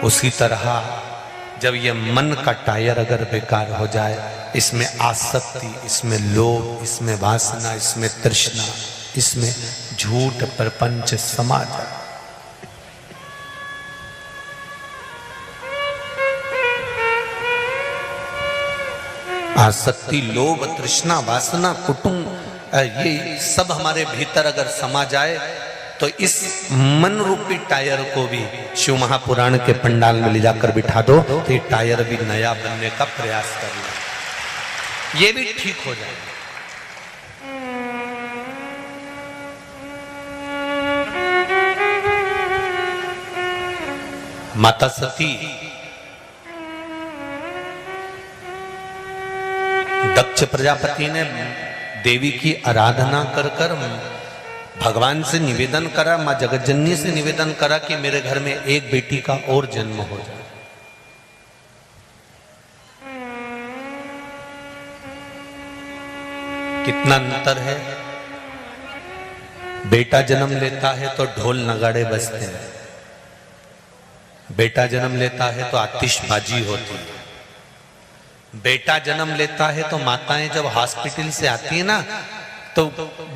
उसी तरह जब ये मन का टायर अगर बेकार हो जाए, इसमें आसक्ति, इसमें लोभ, इसमें वासना, इसमें तृष्णा, इसमें झूठ प्रपंच समा जाए, आसक्ति, लोभ, तृष्णा, वासना, कुटुंब, ये सब हमारे भीतर अगर समा जाए तो इस मन रूपी टायर को भी शिव महापुराण के पंडाल में ले जाकर बिठा दो तो ये टायर भी नया बनने का प्रयास कर ले, ये भी ठीक हो जाए। माता सती दक्ष प्रजापति ने देवी की आराधना कर कर भगवान से निवेदन करा, मां जगतजननी से निवेदन करा कि मेरे घर में एक बेटी का और जन्म हो जाए। कितना अंतर है, बेटा जन्म लेता है तो ढोल नगाड़े बजते हैं, बेटा जन्म लेता है तो आतिशबाजी होती है, बेटा जन्म लेता है तो माताएं जब हॉस्पिटल से आती है ना तो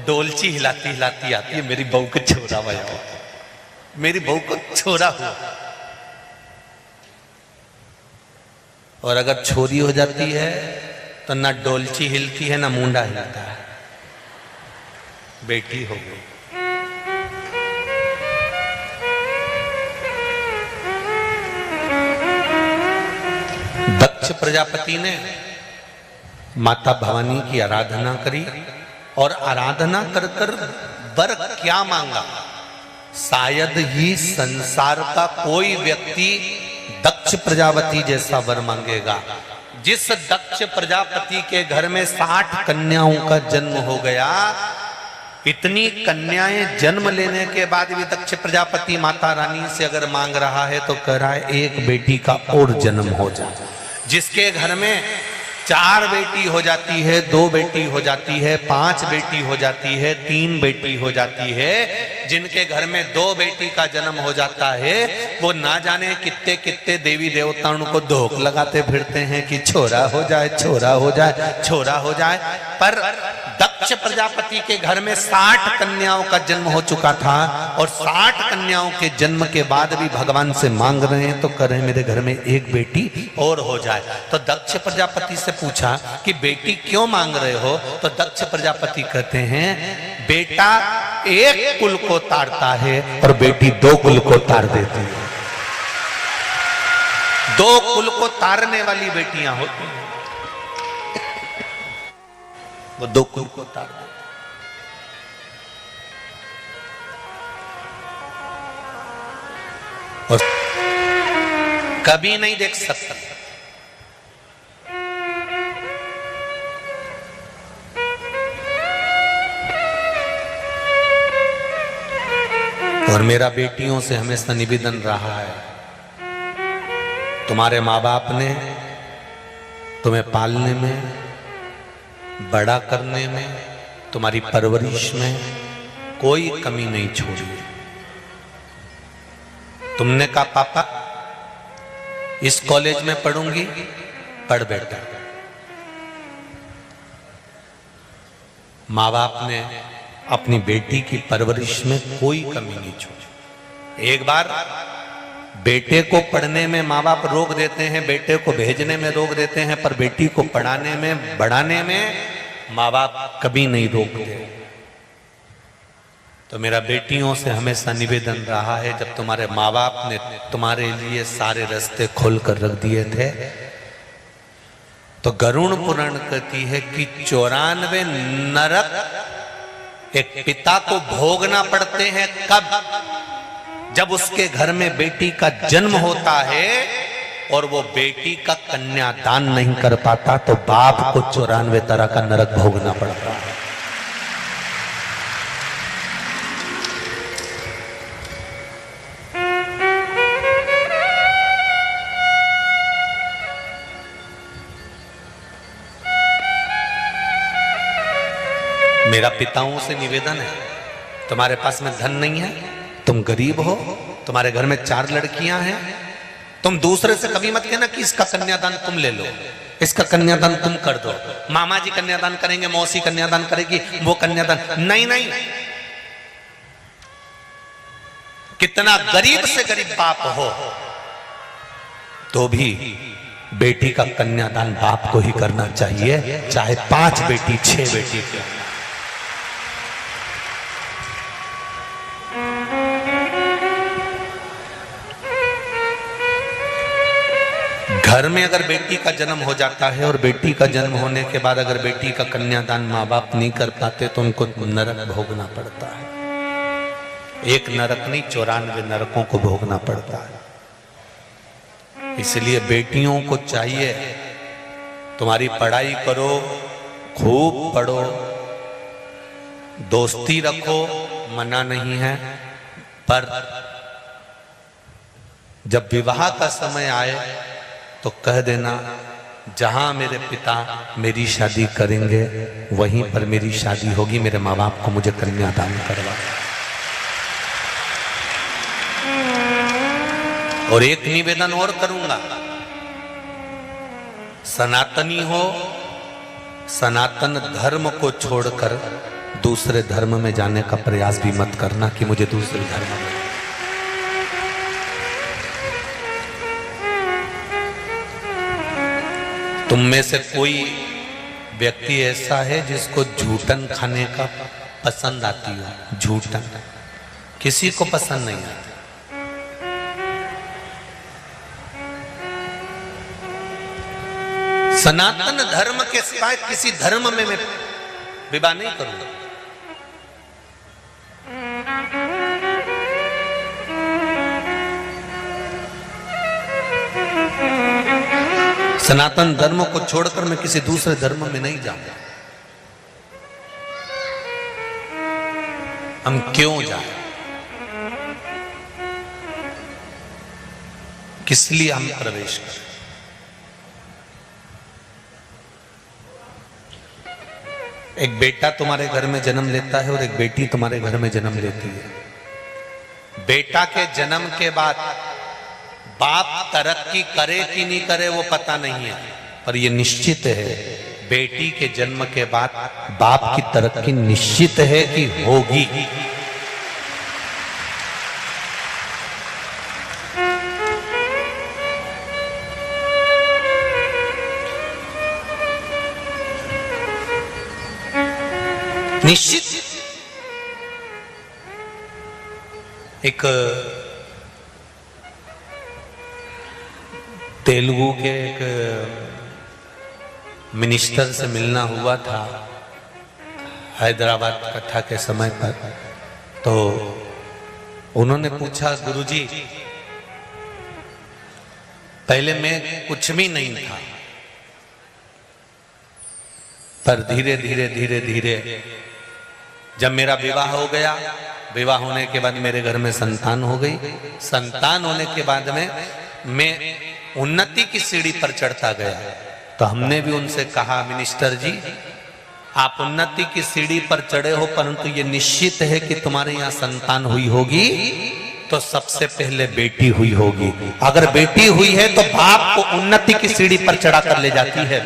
डोलची हिलाती हिलाती आती है, मेरी बहू को छोरा हुआ, मेरी बहू को छोरा हुआ। और अगर छोरी हो जाती है तो ना डोलची हिलती है ना मुंडा हिलता है, बेटी हो गई। दक्ष प्रजापति ने माता भवानी की आराधना करी और आराधना कर कर वर क्या मांगा, शायद ही संसार का कोई व्यक्ति दक्ष प्रजापति जैसा वर मांगेगा। जिस दक्ष प्रजापति के घर में 60 कन्याओं का जन्म हो गया, इतनी कन्याएं जन्म लेने के बाद भी दक्ष प्रजापति माता रानी से अगर मांग रहा है तो कह रहा है एक बेटी का और जन्म हो जाए। जिसके घर में 4 बेटी हो जाती है, 2 बेटी हो जाती है, 5 बेटी हो जाती है, 3 बेटी हो जाती है, जिनके घर में 2 बेटी का जन्म हो जाता है, वो ना जाने कितने कितने देवी देवताओं को धोख लगाते फिरते हैं कि छोरा हो जाए, छोरा हो जाए, छोरा हो जाए। पर दक्ष प्रजापति के घर में 60 कन्याओं का जन्म हो चुका था और 60 कन्याओं के जन्म के बाद भी भगवान से मांग रहे हैं तो कह रहे हैं मेरे घर में एक बेटी और हो जाए। तो दक्ष प्रजापति से पूछा कि बेटी क्यों मांग रहे हो, तो दक्ष प्रजापति कहते हैं बेटा एक कुल को तारता है और बेटी 2 कुल को तार देती है। 2 कुल को तारने वाली बेटियां होती हैं, वो 2 कुल को तार देती। और कभी नहीं देख सकता। और मेरा बेटियों से हमेशा निवेदन रहा है, तुम्हारे माँ बाप ने तुम्हें पालने में, बड़ा करने में, तुम्हारी परवरिश में कोई कमी नहीं छोड़ी। तुमने कहा पापा इस कॉलेज में पढ़ूंगी, पढ़ बेटा। माँ बाप ने अपनी बेटी की परवरिश में कोई कमी नहीं छोड़ी। एक बार बेटे को पढ़ने में माँ बाप रोक देते हैं, बेटे को भेजने में रोक देते हैं, पर बेटी को पढ़ाने में, बढ़ाने में माँ बाप कभी नहीं रोकते। तो मेरा बेटियों से हमेशा निवेदन रहा है, जब तुम्हारे माँ बाप ने तुम्हारे लिए सारे रास्ते खोल कर रख दिए थे, तो गरुड़ पुराण कहती है कि 94 नरक एक पिता को भोगना पड़ते हैं। कब? जब उसके घर में बेटी का जन्म होता है और वो बेटी का कन्यादान नहीं कर पाता, तो बाप को 94 तरह का नरक भोगना पड़ता है। मेरा पिताओं से निवेदन है, तुम्हारे पास में धन नहीं है, तुम गरीब हो, तुम्हारे घर में 4 लड़कियां हैं, तुम दूसरे से कभी मत कहना कि इसका कन्यादान तुम ले लो, इसका कन्यादान तुम कर दो, मामा जी कन्यादान करेंगे, मौसी कन्यादान करेगी, वो कन्यादान नहीं नहीं। कितना गरीब से गरीब बाप हो तो भी बेटी का कन्यादान बाप को ही करना चाहिए, चाहे 5 बेटी 6 बेटी की। घर में अगर बेटी का जन्म हो जाता है और बेटी का जन्म होने के बाद अगर बेटी का कन्यादान माँ बाप नहीं कर पाते तो उनको नरक भोगना पड़ता है। एक नरक नहीं 94 नरकों को भोगना पड़ता है। इसलिए बेटियों को चाहिए तुम्हारी पढ़ाई करो, खूब पढ़ो, दोस्ती रखो, मना नहीं है, पर जब विवाह का समय आए तो कह देना जहां मेरे पिता मेरी शादी करेंगे वहीं पर मेरी शादी होगी, मेरे माँ बाप को मुझे कन्यादान करवा। और एक निवेदन और करूंगा, सनातनी हो, सनातन धर्म को छोड़कर दूसरे धर्म में जाने का प्रयास भी मत करना कि मुझे दूसरे धर्म में। तुम में से कोई व्यक्ति ऐसा है जिसको झूठन खाने का पसंद आती हो? झूठन किसी को पसंद नहीं आता। सनातन धर्म के सिवाय किसी धर्म में मैं विवाह नहीं करूंगा। सनातन धर्म को छोड़कर मैं किसी दूसरे धर्म में नहीं जाऊंगा। हम क्यों जाएं? किस लिए हम प्रवेश करें? एक बेटा तुम्हारे घर में जन्म लेता है और एक बेटी तुम्हारे घर में जन्म लेती है। बेटा के जन्म के बाद बाप तरक्की करे कि नहीं करे वो पता नहीं है, पर यह निश्चित है बेटी के जन्म के बाद बाप की तरक्की निश्चित है कि होगी। निश्चित। एक तेलुगु के एक मिनिस्टर से मिलना हुआ था हैदराबाद कथा के समय पर, तो उन्होंने पूछा, गुरुजी पहले मैं कुछ भी नहीं था, पर धीरे धीरे धीरे धीरे जब मेरा विवाह हो गया, विवाह होने के बाद मेरे घर में संतान हो गई, संतान होने के बाद में मैं उन्नति की सीढ़ी पर चढ़ता गया। तो हमने भी उनसे कहा, मिनिस्टर जी आप उन्नति की सीढ़ी पर चढ़े हो, परंतु ये निश्चित है कि तुम्हारे यहाँ संतान हुई होगी तो सबसे पहले बेटी हुई होगी। अगर बेटी हुई है तो बाप को उन्नति की सीढ़ी पर चढ़ा कर ले जाती है।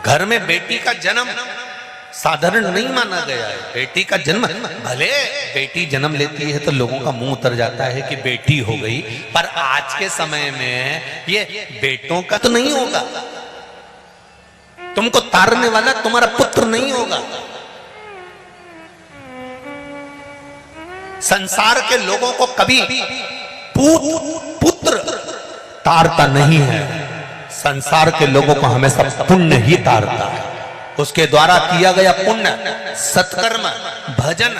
घर में बेटी का जन्म साधारण नहीं माना गया है। बेटी का जन्म, भले बेटी जन्म लेती है तो लोगों का मुंह उतर जाता है कि बेटी हो गई, पर आज के समय में ये बेटों का तो नहीं होगा। तुमको तारने वाला तुम्हारा पुत्र नहीं होगा। संसार के लोगों को कभी पुत्र तारता नहीं है। संसार के लोगों को हमेशा पुण्य ही तारता है। उसके द्वारा किया गया पुण्य, सत्कर्म, भजन,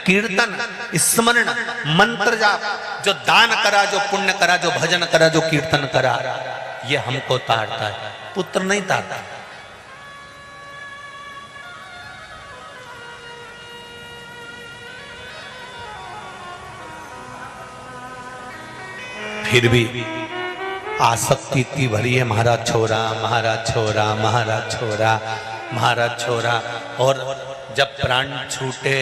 कीर्तन, स्मरण, मंत्र जाप, जो दान करा, जो पुण्य करा, जो भजन करा, जो कीर्तन करा, ये हमको तारता है, पुत्र नहीं तारता। फिर भी आसक्ति इतनी भरी है, महाराज छोरा, महाराज छोरा, महाराज छोरा, महाराज छोरा। और जब प्राण छूटे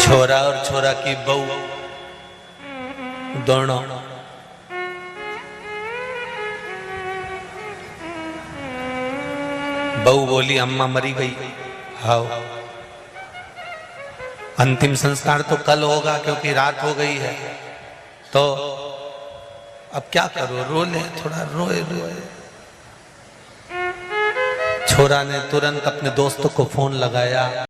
छोरा और छोरा की बहू दोनों बहू बोली अम्मा मरी गई। हाँ, अंतिम संस्कार तो कल होगा क्योंकि रात हो गई है, तो अब क्या करो, रो ले, थोड़ा रोए रोए। छोरा ने तुरंत अपने दोस्त को फोन लगाया।